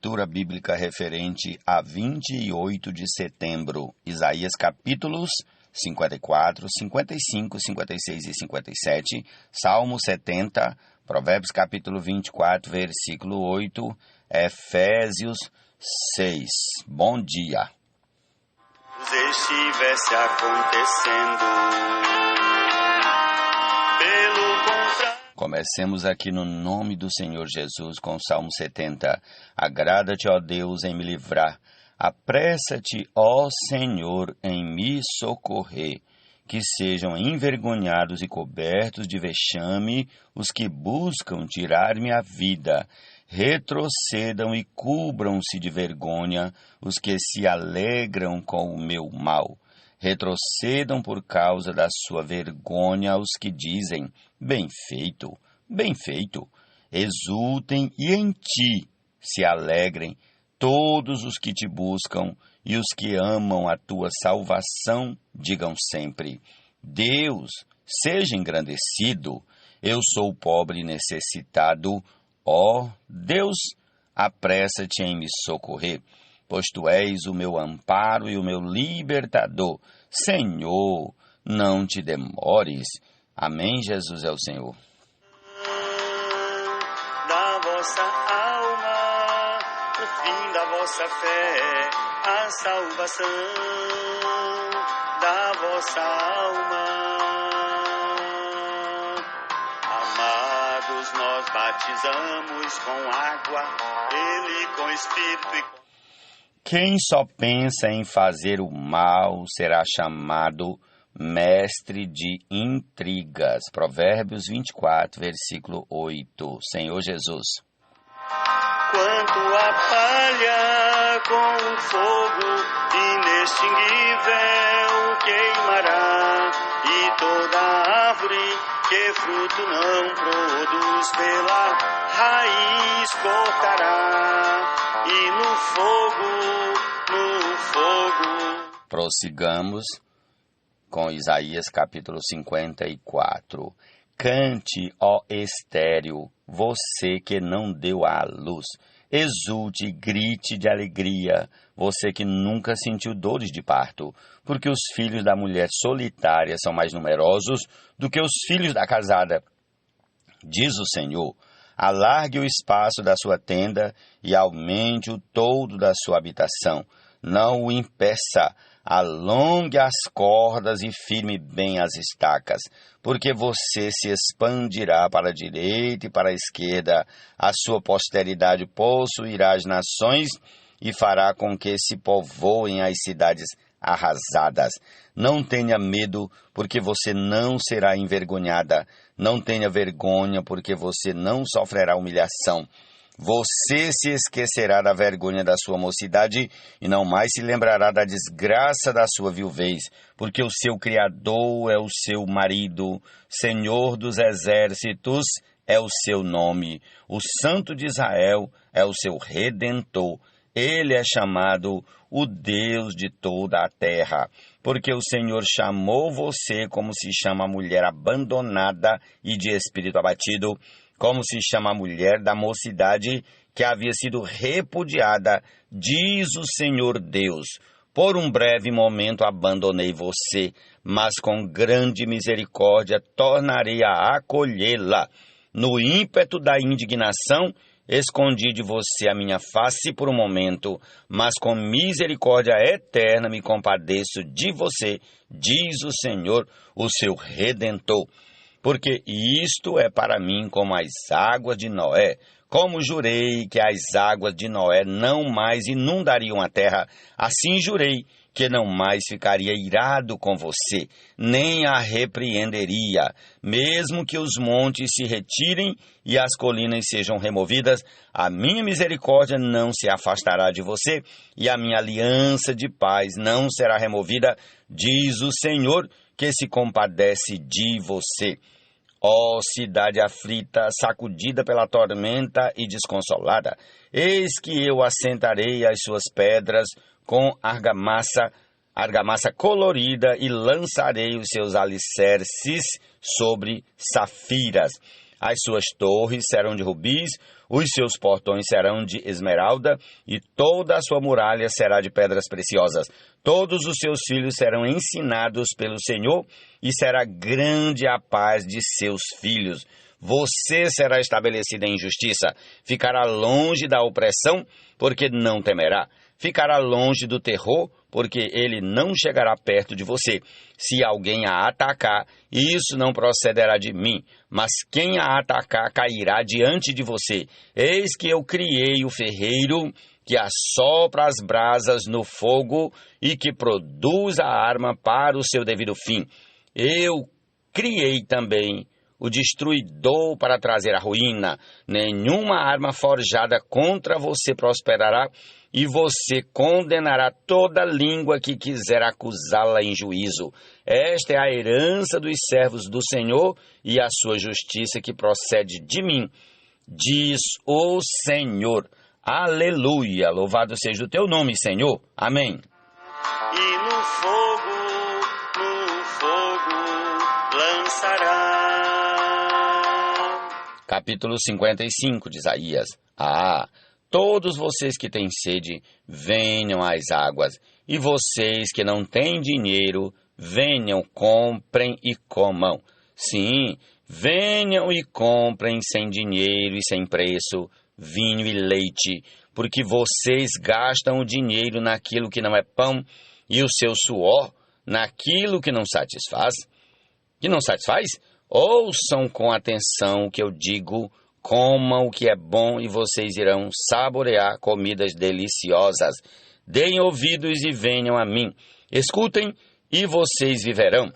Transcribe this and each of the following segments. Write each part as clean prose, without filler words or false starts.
Leitura bíblica referente a 28 de setembro, Isaías capítulos 54, 55, 56 e 57, Salmo 70, Provérbios capítulo 24, versículo 8, Efésios 6. Bom dia. Estivesse acontecendo pelo contrário. Comecemos aqui no nome do Senhor Jesus com o Salmo 70. Agrada-te, ó Deus, em me livrar. Apressa-te, ó Senhor, em me socorrer. Que sejam envergonhados e cobertos de vexame os que buscam tirar-me a vida. Retrocedam e cubram-se de vergonha os que se alegram com o meu mal. Retrocedam por causa da sua vergonha os que dizem, bem feito, bem feito. Exultem e em ti se alegrem todos os que te buscam e os que amam a tua salvação digam sempre, Deus, seja engrandecido, eu sou pobre e necessitado, ó Deus, apressa-te em me socorrer. Pois tu és o meu amparo e o meu libertador. Senhor, não te demores. Amém, Jesus é o Senhor. Da vossa alma, o fim da vossa fé, a salvação da vossa alma. Amados, nós batizamos com água, Ele com Espírito e com... Quem só pensa em fazer o mal será chamado mestre de intrigas. Provérbios 24, versículo 8. Senhor Jesus. Quanto a palha com o fogo inextinguível queimará, e toda árvore que fruto não produz pela raiz cortará, e no fogo. Prossigamos com Isaías capítulo 54. Cante, ó estéril, você que não deu à luz. Exulte e grite de alegria, você que nunca sentiu dores de parto, porque os filhos da mulher solitária são mais numerosos do que os filhos da casada. Diz o Senhor, alargue o espaço da sua tenda e aumente o toldo da sua habitação. Não o impeça, alongue as cordas e firme bem as estacas, porque você se expandirá para a direita e para a esquerda, a sua posteridade possuirá as nações e fará com que se povoem as cidades arrasadas. Não tenha medo, porque você não será envergonhada. Não tenha vergonha, porque você não sofrerá humilhação. Você se esquecerá da vergonha da sua mocidade e não mais se lembrará da desgraça da sua viuvez, porque o seu Criador é o seu marido, Senhor dos exércitos é o seu nome, o Santo de Israel é o seu Redentor. Ele é chamado o Deus de toda a terra, porque o Senhor chamou você como se chama a mulher abandonada e de espírito abatido, como se chama a mulher da mocidade que havia sido repudiada, diz o Senhor Deus. Por um breve momento abandonei você, mas com grande misericórdia tornarei a acolhê-la. No ímpeto da indignação, escondi de você a minha face por um momento, mas com misericórdia eterna me compadeço de você, diz o Senhor, o seu Redentor. Porque isto é para mim como as águas de Noé. Como jurei que as águas de Noé não mais inundariam a terra, assim jurei que não mais ficaria irado com você, nem a repreenderia. Mesmo que os montes se retirem e as colinas sejam removidas, a minha misericórdia não se afastará de você, e a minha aliança de paz não será removida, diz o Senhor, que se compadece de você. Ó cidade aflita, sacudida pela tormenta e desconsolada, eis que eu assentarei as suas pedras com argamassa colorida e lançarei os seus alicerces sobre safiras. As suas torres serão de rubis, Os seus portões serão de esmeralda, e toda a sua muralha será de pedras preciosas. Todos os seus filhos serão ensinados pelo Senhor, e será grande a paz de seus filhos. Você será estabelecido em justiça, ficará longe da opressão, porque não temerá. Ficará longe do terror, porque ele não chegará perto de você. Se alguém a atacar, isso não procederá de mim, mas quem a atacar cairá diante de você. Eis que eu criei o ferreiro, que assopra as brasas no fogo e que produz a arma para o seu devido fim. Eu criei também o destruidor para trazer a ruína. Nenhuma arma forjada contra você prosperará, e você condenará toda língua que quiser acusá-la em juízo. Esta é a herança dos servos do Senhor e a sua justiça que procede de mim, diz o Senhor. Aleluia! Louvado seja o teu nome, Senhor. Amém. E no fogo lançará. Capítulo 55 de Isaías. Todos vocês que têm sede, venham às águas, e vocês que não têm dinheiro, venham, comprem e comam. Sim, venham e comprem sem dinheiro e sem preço, vinho e leite, porque vocês gastam o dinheiro naquilo que não é pão, e o seu suor naquilo que não satisfaz. Que não satisfaz? Ouçam com atenção o que eu digo. Comam o que é bom e vocês irão saborear comidas deliciosas. Deem ouvidos e venham a mim. Escutem e vocês viverão.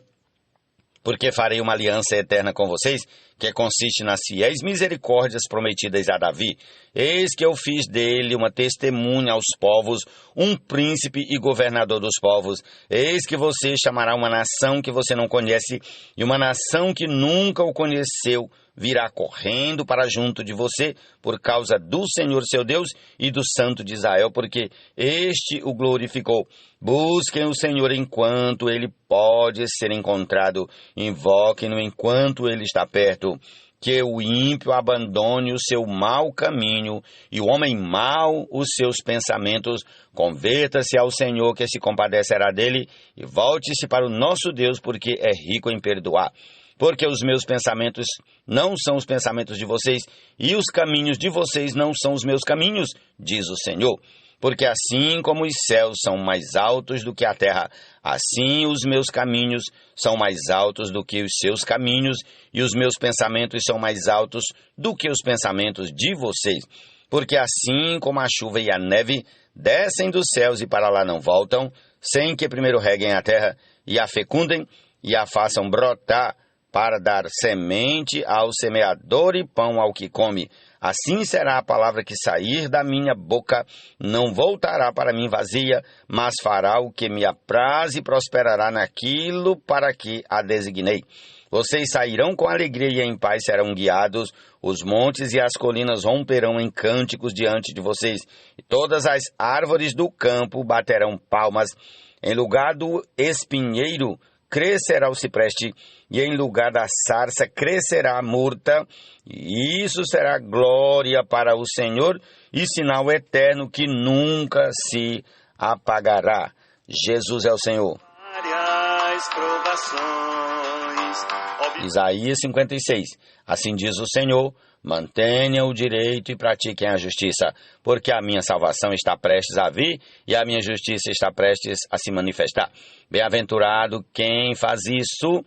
Porque farei uma aliança eterna com vocês, que consiste nas fiéis misericórdias prometidas a Davi. Eis que eu fiz dele uma testemunha aos povos, um príncipe e governador dos povos. Eis que você chamará uma nação que você não conhece, e uma nação que nunca o conheceu virá correndo para junto de você, por causa do Senhor seu Deus e do Santo de Israel, porque este o glorificou. Busquem o Senhor enquanto ele pode ser encontrado, invoquem-no enquanto ele está perto. Que o ímpio abandone o seu mau caminho e o homem mau os seus pensamentos. Converta-se ao Senhor, que se compadecerá dele, e volte-se para o nosso Deus, porque é rico em perdoar. Porque os meus pensamentos não são os pensamentos de vocês, e os caminhos de vocês não são os meus caminhos, diz o Senhor. Porque assim como os céus são mais altos do que a terra, assim os meus caminhos são mais altos do que os seus caminhos, e os meus pensamentos são mais altos do que os pensamentos de vocês. Porque assim como a chuva e a neve descem dos céus e para lá não voltam, sem que primeiro reguem a terra e a fecundem e a façam brotar, para dar semente ao semeador e pão ao que come. Assim será a palavra que sair da minha boca, não voltará para mim vazia, mas fará o que me apraz e prosperará naquilo para que a designei. Vocês sairão com alegria e em paz serão guiados, os montes e as colinas romperão em cânticos diante de vocês, e todas as árvores do campo baterão palmas. Em lugar do espinheiro crescerá o cipreste, e em lugar da sarça crescerá a murta, e isso será glória para o Senhor, e sinal eterno que nunca se apagará. Jesus é o Senhor. Várias provações. Isaías 56. Assim diz o Senhor: mantenham o direito e pratiquem a justiça, porque a minha salvação está prestes a vir e a minha justiça está prestes a se manifestar. Bem-aventurado quem faz isso,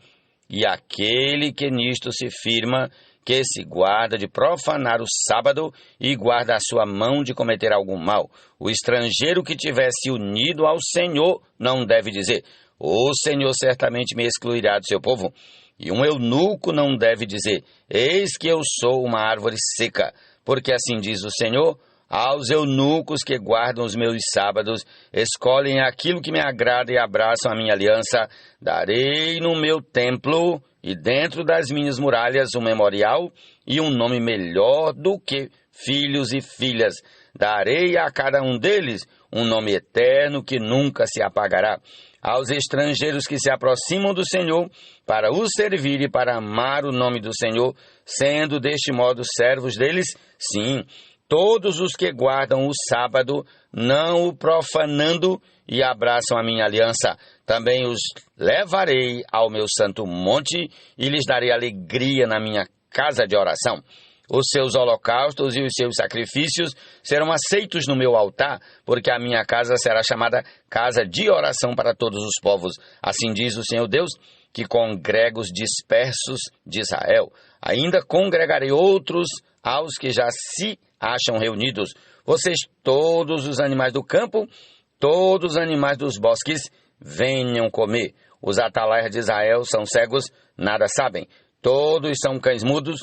e aquele que nisto se firma, que se guarda de profanar o sábado e guarda a sua mão de cometer algum mal. O estrangeiro que tiver se unido ao Senhor não deve dizer: o Senhor certamente me excluirá do seu povo. E um eunuco não deve dizer: eis que eu sou uma árvore seca, porque assim diz o Senhor: aos eunucos que guardam os meus sábados, escolhem aquilo que me agrada e abraçam a minha aliança, darei no meu templo e dentro das minhas muralhas um memorial e um nome melhor do que filhos e filhas. Darei a cada um deles um nome eterno que nunca se apagará. aos estrangeiros que se aproximam do Senhor para o servir e para amar o nome do Senhor, sendo deste modo servos deles? Sim, todos os que guardam o sábado, não o profanando, e abraçam a minha aliança. Também os levarei ao meu santo monte e lhes darei alegria na minha casa de oração. Os seus holocaustos e os seus sacrifícios serão aceitos no meu altar, porque a minha casa será chamada casa de oração para todos os povos. Assim diz o Senhor Deus, que congrega os dispersos de Israel. Ainda congregarei outros aos que já se acham reunidos. Vocês, todos os animais do campo, todos os animais dos bosques, venham comer. Os atalaias de Israel são cegos, nada sabem. Todos são cães mudos,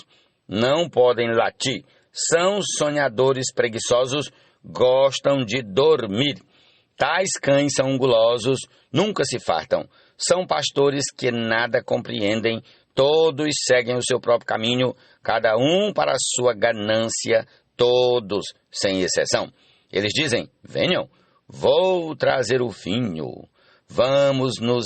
não podem latir. São sonhadores preguiçosos, gostam de dormir. Tais cães são gulosos, nunca se fartam. São pastores que nada compreendem, todos seguem o seu próprio caminho, cada um para a sua ganância, todos, sem exceção. Eles dizem, venham, vou trazer o vinho, vamos nos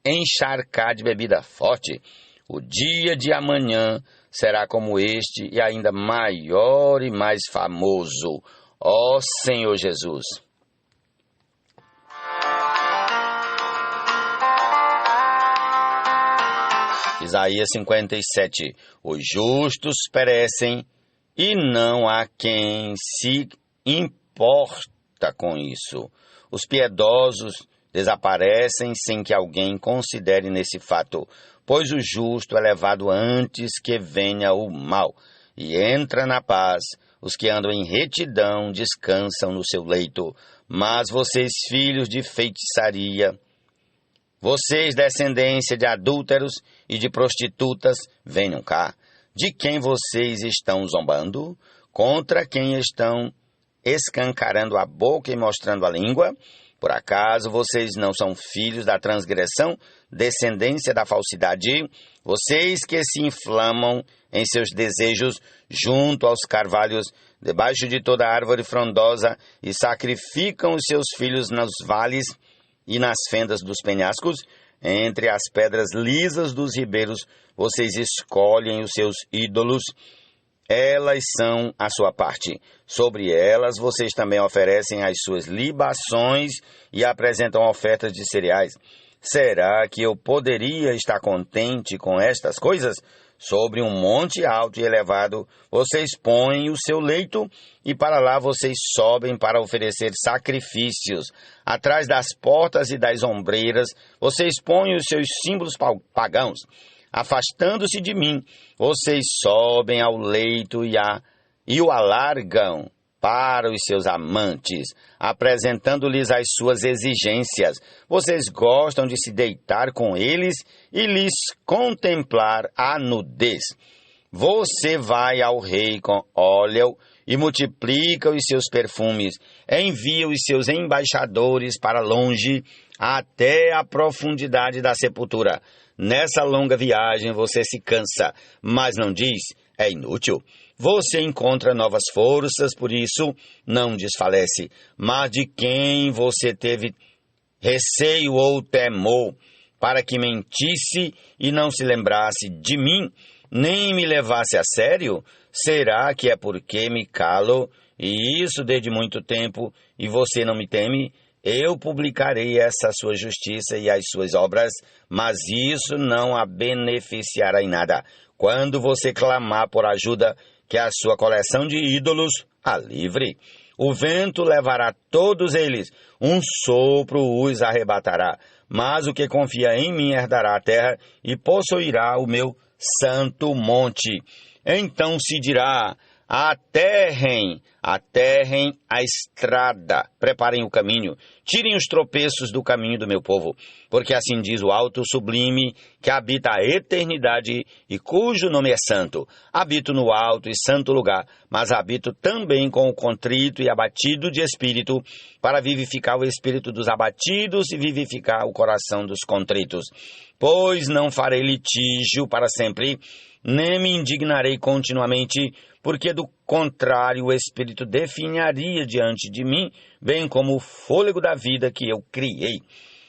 encharcar de bebida forte. O dia de amanhã será como este e ainda maior e mais famoso. Ó Senhor Jesus! Isaías 57. Os justos perecem e não há quem se importa com isso. Os piedosos desaparecem sem que alguém considere nesse fato, pois o justo é levado antes que venha o mal, e entra na paz. Os que andam em retidão descansam no seu leito. Mas vocês, filhos de feitiçaria, vocês, descendência de adúlteros e de prostitutas, venham cá. De quem vocês estão zombando? Contra quem estão escancarando a boca e mostrando a língua? Por acaso vocês não são filhos da transgressão, descendência da falsidade? Vocês que se inflamam em seus desejos junto aos carvalhos, debaixo de toda árvore frondosa, e sacrificam os seus filhos nos vales e nas fendas dos penhascos, entre as pedras lisas dos ribeiros, vocês escolhem os seus ídolos. Elas são a sua parte. Sobre elas vocês também oferecem as suas libações e apresentam ofertas de cereais. Será que eu poderia estar contente com estas coisas? Sobre um monte alto e elevado, vocês põem o seu leito, e para lá vocês sobem para oferecer sacrifícios. Atrás das portas e das ombreiras, vocês põem os seus símbolos pagãos. Afastando-se de mim, vocês sobem ao leito e o alargam para os seus amantes, apresentando-lhes as suas exigências. Vocês gostam de se deitar com eles e lhes contemplar a nudez. Você vai ao rei com óleo e multiplica os seus perfumes, envia os seus embaixadores para longe, até a profundidade da sepultura. Nessa longa viagem você se cansa, mas não diz, é inútil. Você encontra novas forças, por isso não desfalece. Mas de quem você teve receio ou temor, para que mentisse e não se lembrasse de mim, nem me levasse a sério? Será que é porque me calo, e isso desde muito tempo, e você não me teme? Eu publicarei essa sua justiça e as suas obras, mas isso não a beneficiará em nada. Quando você clamar por ajuda, que a sua coleção de ídolos a livre. O vento levará todos eles, um sopro os arrebatará. Mas o que confia em mim herdará a terra e possuirá o meu santo monte. Então se dirá, aterrem a estrada, preparem o caminho, tirem os tropeços do caminho do meu povo, porque assim diz o alto sublime, que habita a eternidade e cujo nome é santo. Habito no alto e santo lugar, mas habito também com o contrito e abatido de espírito, para vivificar o espírito dos abatidos e vivificar o coração dos contritos. Pois não farei litígio para sempre, nem me indignarei continuamente, porque do contrário o Espírito definharia diante de mim, bem como o fôlego da vida que eu criei.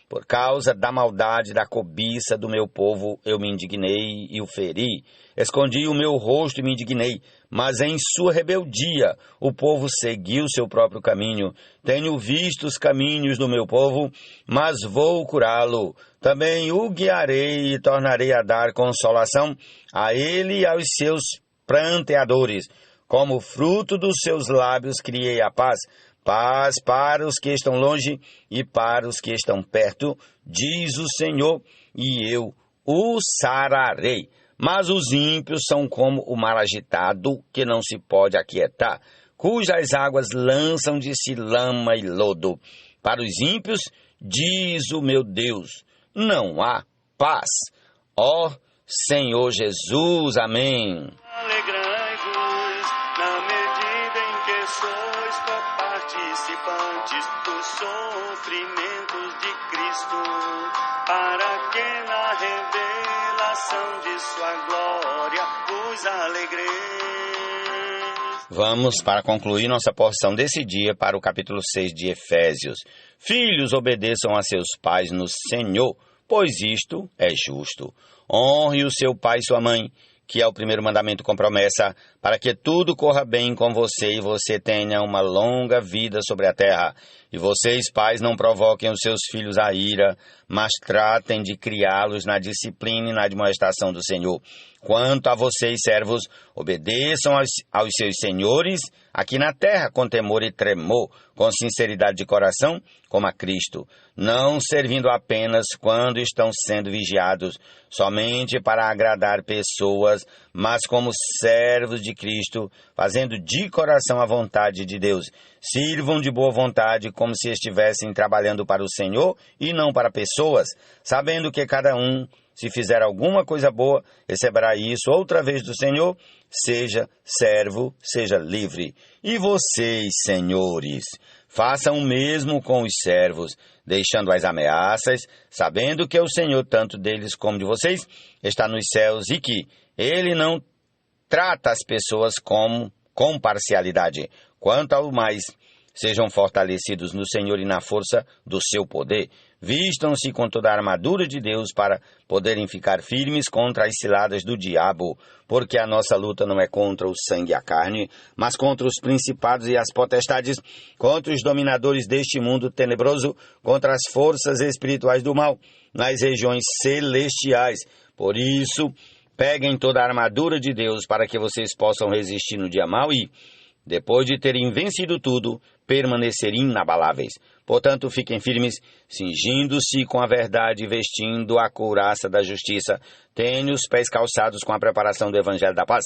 Por causa da maldade, da cobiça do meu povo, eu me indignei e o feri. Escondi o meu rosto e me indignei, mas em sua rebeldia o povo seguiu seu próprio caminho. Tenho visto os caminhos do meu povo, mas vou curá-lo. Também o guiarei e tornarei a dar consolação a ele e aos seus pranteadores. Como fruto dos seus lábios criei a paz. Paz para os que estão longe e para os que estão perto, diz o Senhor, e eu o sararei. Mas os ímpios são como o mar agitado, que não se pode aquietar, cujas águas lançam de si lama e lodo. Para os ímpios, diz o meu Deus, não há paz. Ó Senhor Jesus, amém. Alegrai-vos na medida em que sois coparticipantes dos sofrimentos de Cristo, para que na revelação de sua glória vos alegreis. Vamos, para concluir nossa porção desse dia, para o capítulo 6 de Efésios. Filhos, obedeçam a seus pais no Senhor, pois isto é justo. Honre o seu pai e sua mãe, que é o primeiro mandamento com promessa, para que tudo corra bem com você e você tenha uma longa vida sobre a terra. E vocês, pais, não provoquem os seus filhos à ira, mas tratem de criá-los na disciplina e na admoestação do Senhor. Quanto a vocês, servos, obedeçam aos seus senhores aqui na terra com temor e tremor, com sinceridade de coração, como a Cristo, não servindo apenas quando estão sendo vigiados, somente para agradar pessoas, mas como servos de Cristo, fazendo de coração a vontade de Deus. Sirvam de boa vontade, como se estivessem trabalhando para o Senhor e não para pessoas, sabendo que cada um, se fizer alguma coisa boa, receberá isso outra vez do Senhor, seja servo, seja livre. E vocês, senhores, façam o mesmo com os servos, deixando as ameaças, sabendo que o Senhor, tanto deles como de vocês, está nos céus e que Ele não trata as pessoas com parcialidade. Quanto ao mais, sejam fortalecidos no Senhor e na força do seu poder. Vistam-se com toda a armadura de Deus para poderem ficar firmes contra as ciladas do diabo, porque a nossa luta não é contra o sangue e a carne, mas contra os principados e as potestades, contra os dominadores deste mundo tenebroso, contra as forças espirituais do mal, nas regiões celestiais. Por isso, peguem toda a armadura de Deus para que vocês possam resistir no dia mau e, depois de terem vencido tudo, permanecer inabaláveis. Portanto, fiquem firmes, cingindo-se com a verdade e vestindo a couraça da justiça, tenham os pés calçados com a preparação do Evangelho da paz,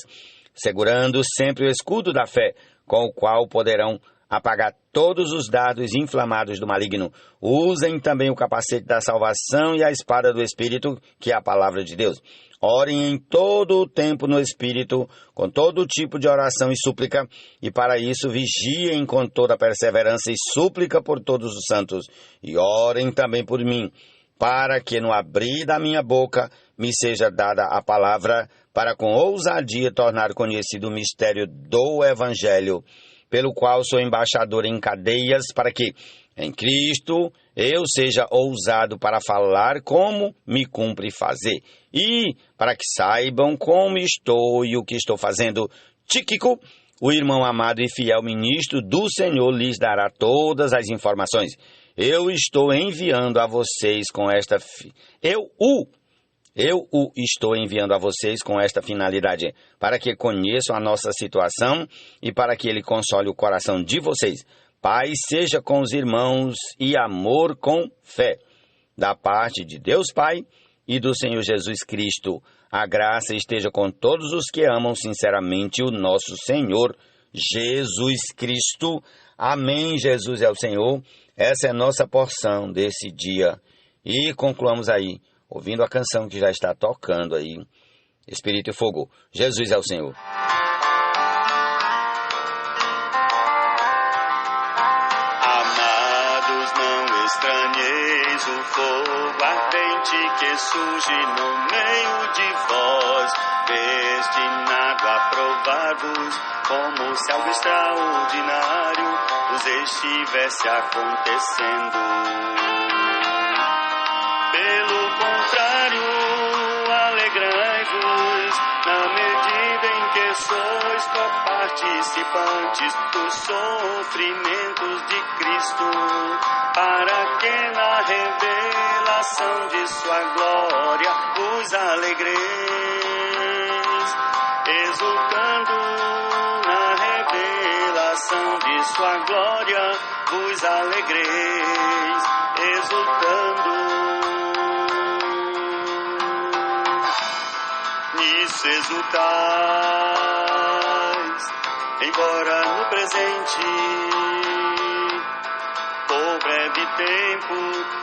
segurando sempre o escudo da fé, com o qual poderão apagar todos os dardos inflamados do maligno. Usem também o capacete da salvação e a espada do Espírito, que é a palavra de Deus. Orem em todo o tempo no Espírito, com todo tipo de oração e súplica, e para isso vigiem com toda perseverança e súplica por todos os santos. E orem também por mim, para que no abrir da minha boca me seja dada a palavra, para com ousadia tornar conhecido o mistério do Evangelho, pelo qual sou embaixador em cadeias, para que, em Cristo, eu seja ousado para falar como me cumpre fazer, e para que saibam como estou e o que estou fazendo. Tíquico, o irmão amado e fiel ministro do Senhor, lhes dará todas as informações. Eu estou enviando a vocês com esta... Eu o estou enviando a vocês com esta finalidade, para que conheçam a nossa situação e para que Ele console o coração de vocês. Paz seja com os irmãos e amor com fé. Da parte de Deus Pai e do Senhor Jesus Cristo, a graça esteja com todos os que amam sinceramente o nosso Senhor Jesus Cristo. Amém. Jesus é o Senhor. Essa é a nossa porção desse dia. E concluamos aí, ouvindo a canção que já está tocando aí, Espírito e Fogo. Jesus é o Senhor. Amados, não estranheis o fogo ardente que surge no meio de vós, destinado a provar-vos como se algo extraordinário vos estivesse acontecendo. contrário, alegrai-vos na medida em que sois coparticipantes dos sofrimentos de Cristo, para que na revelação de sua glória vos alegreis, exultando na revelação de sua glória vos alegreis, exultando. Nisso exultais, embora no presente, por breve tempo,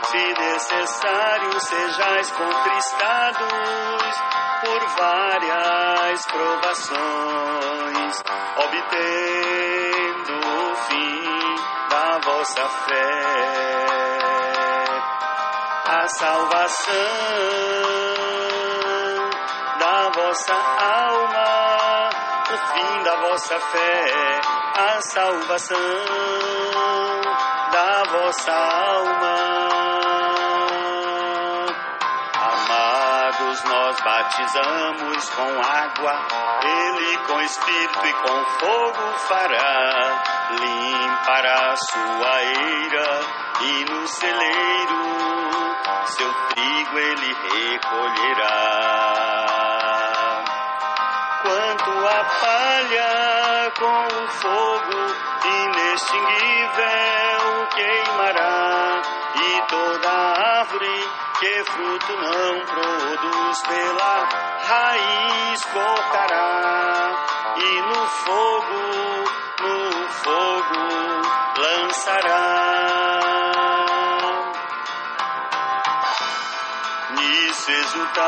se necessário, sejais contristados por várias provações, obtendo o fim da vossa fé, a salvação da vossa alma, o fim da vossa fé, a salvação da vossa alma. Amados, nós batizamos com água, Ele com Espírito e com fogo fará, limpará sua eira e no celeiro seu trigo Ele recolherá. Quanto a palha com o fogo inextinguível queimará, e toda árvore que fruto não produz pela raiz cortará, e no fogo lançará. Nisso exultais,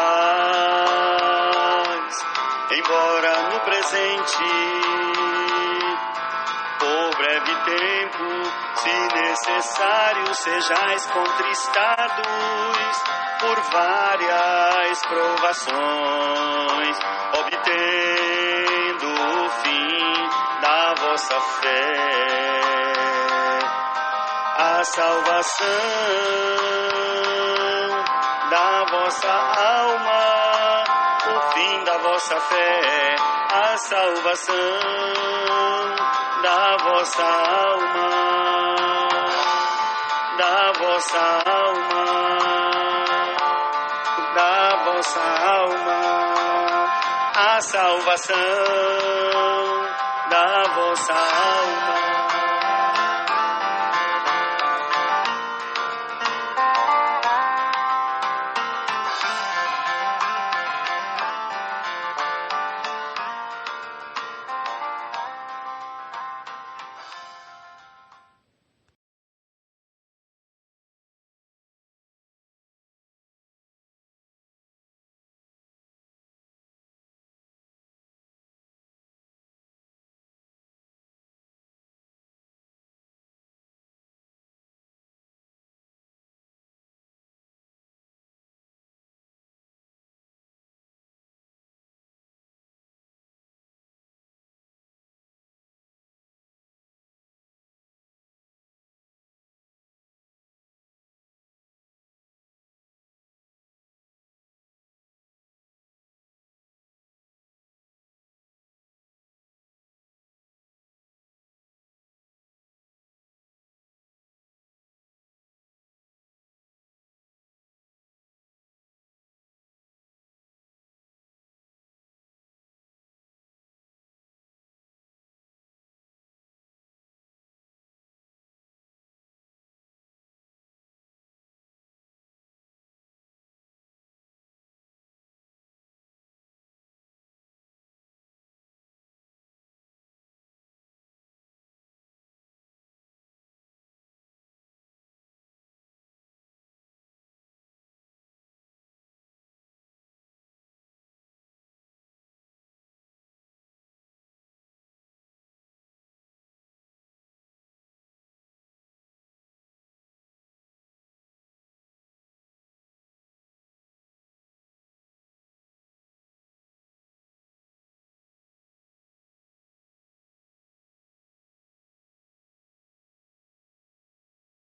embora no presente, por breve tempo, se necessário, sejais contristados por várias provações, obtendo o fim da vossa fé, a salvação da vossa alma, o fim da vossa fé, a salvação da vossa alma, da vossa alma, da vossa alma, a salvação da vossa alma.